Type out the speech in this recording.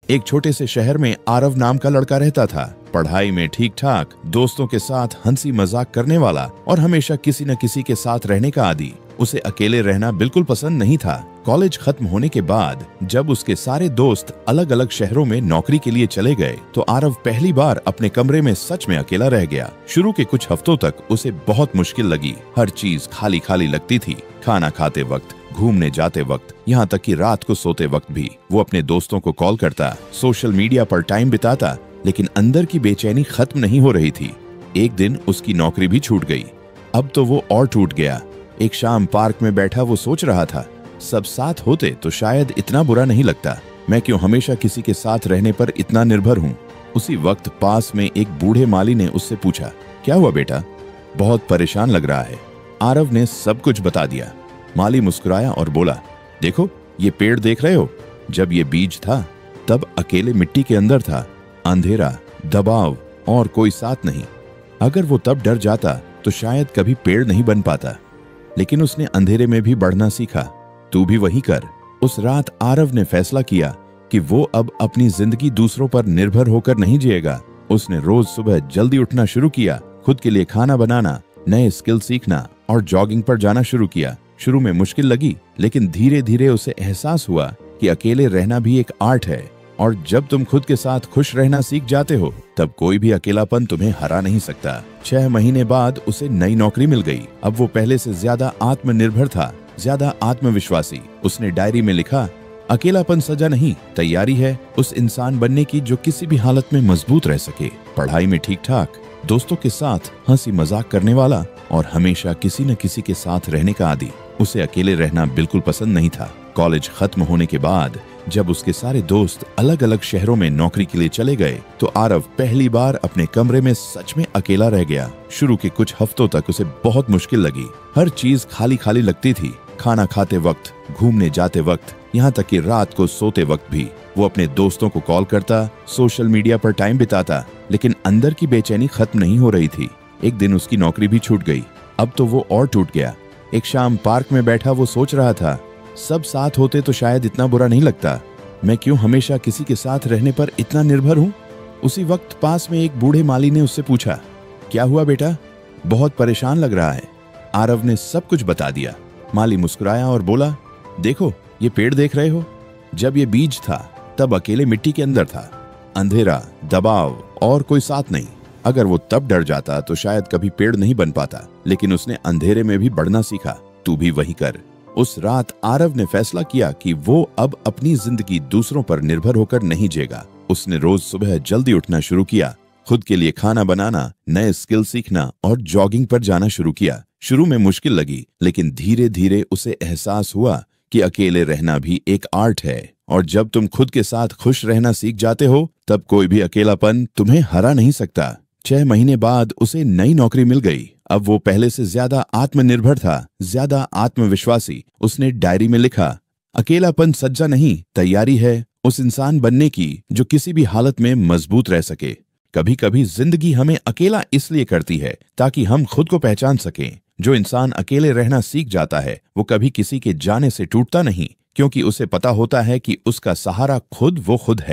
एक छोटे से शहर में आरव नाम का लड़का रहता था। पढ़ाई में ठीक ठाक, दोस्तों के साथ हंसी मजाक करने वाला और हमेशा किसी न किसी के साथ रहने का आदी। उसे अकेले रहना बिल्कुल पसंद नहीं था। कॉलेज खत्म होने के बाद जब उसके सारे दोस्त अलग अलग शहरों में नौकरी के लिए चले गए तो आरव पहली बार अपने कमरे में सच में अकेला रह गया। शुरू के कुछ हफ्तों तक उसे बहुत मुश्किल लगी। हर चीज खाली खाली लगती थी। खाना खाते वक्त, घूमने जाते वक्त, यहाँ तक कि रात को सोते वक्त भी वो अपने दोस्तों को कॉल करता, सोशल मीडिया पर टाइम बिताता, लेकिन अंदर की बेचैनी खत्म नहीं हो रही थी। एक दिन उसकी नौकरी भी छूट गई। अब तो वो और टूट गया। एक शाम पार्क में बैठा वो सोच रहा था, सब साथ होते तो शायद इतना बुरा नहीं लगता। मैं क्यों हमेशा किसी के साथ रहने पर इतना निर्भर हूँ। उसी वक्त पास में एक बूढ़े माली ने उससे पूछा, क्या हुआ बेटा, बहुत परेशान लग रहा है। आरव ने सब कुछ बता दिया। माली मुस्कुराया और बोला, देखो ये पेड़ देख रहे हो, जब ये बीज था तब अकेले मिट्टी के अंदर था। अंधेरा, दबाव और कोई साथ नहीं। अगर वो तब डर जाता तो शायद कभी पेड़ नहीं बन पाता, लेकिन उसने अंधेरे में भी बढ़ना सीखा। तू भी वही कर। उस रात आरव ने फैसला किया कि वो अब अपनी जिंदगी दूसरों पर निर्भर होकर नहीं जिएगा। उसने रोज सुबह जल्दी उठना शुरू किया, खुद के लिए खाना बनाना, नए स्किल सीखना और जॉगिंग पर जाना शुरू किया। शुरू में मुश्किल लगी, लेकिन धीरे धीरे उसे एहसास हुआ कि अकेले रहना भी एक आर्ट है, और जब तुम खुद के साथ खुश रहना सीख जाते हो तब कोई भी अकेलापन तुम्हें हरा नहीं सकता। 6 महीने बाद उसे नई नौकरी मिल गई। अब वो पहले से ज्यादा आत्मनिर्भर था, ज्यादा आत्मविश्वासी। उसने डायरी में लिखा, अकेलापन सजा नहीं, तैयारी है उस इंसान बनने की जो किसी भी हालत में मजबूत रह सके। पढ़ाई में ठीक ठाक, दोस्तों के साथ हंसी मजाक करने वाला और हमेशा किसी न किसी के साथ रहने का आदी। उसे अकेले रहना बिल्कुल पसंद नहीं था। कॉलेज खत्म होने के बाद जब उसके सारे दोस्त अलग अलग शहरों में नौकरी के लिए चले गए तो आरव पहली बार अपने कमरे में सच में अकेला रह गया। शुरू के कुछ हफ्तों तक उसे बहुत मुश्किल लगी। हर चीज खाली खाली लगती थी। खाना खाते वक्त, घूमने जाते वक्त, यहाँ तक कि रात को सोते वक्त भी वो अपने दोस्तों को कॉल करता, सोशल मीडिया पर टाइम बिताता, लेकिन अंदर की बेचैनी खत्म नहीं हो रही थी। एक दिन उसकी नौकरी भी छूट गई। अब तो वो और टूट गया। एक शाम पार्क में बैठा वो सोच रहा था, सब साथ होते तो शायद इतना बुरा नहीं लगता। मैं क्यों हमेशा किसी के साथ रहने पर इतना निर्भर हूँ। उसी वक्त पास में एक बूढ़े माली ने उससे पूछा, क्या हुआ बेटा, बहुत परेशान लग रहा है। आरव ने सब कुछ बता दिया। माली मुस्कुराया और बोला, देखो ये पेड़ देख रहे हो, जब ये बीज था तब अकेले मिट्टी के अंदर था। अंधेरा, दबाव और कोई साथ नहीं। अगर वो तब डर जाता तो शायद कभी पेड़ नहीं बन पाता, लेकिन उसने अंधेरे में भी बढ़ना सीखा। तू भी वही कर। उस रात आरव ने फैसला किया कि वो अब अपनी जिंदगी दूसरों पर निर्भर होकर नहीं जिएगा। उसने रोज सुबह जल्दी उठना शुरू किया, खुद के लिए खाना बनाना, नए स्किल सीखना और जॉगिंग पर जाना शुरू किया। शुरू में मुश्किल लगी, लेकिन धीरे धीरे उसे एहसास हुआ कि अकेले रहना भी एक आर्ट है, और जब तुम खुद के साथ खुश रहना सीख जाते हो तब कोई भी अकेलापन तुम्हें हरा नहीं सकता। 6 महीने बाद उसे नई नौकरी मिल गई। अब वो पहले से ज्यादा आत्मनिर्भर था, ज्यादा आत्मविश्वासी। उसने डायरी में लिखा, अकेलापन सज्जा नहीं, तैयारी है उस इंसान बनने की जो किसी भी हालत में मजबूत रह सके। कभी कभी जिंदगी हमें अकेला इसलिए करती है ताकि हम खुद को पहचान सकें। जो इंसान अकेले रहना सीख जाता है वो कभी किसी के जाने से टूटता नहीं, क्योंकि उसे पता होता है कि उसका सहारा खुद वो खुद है।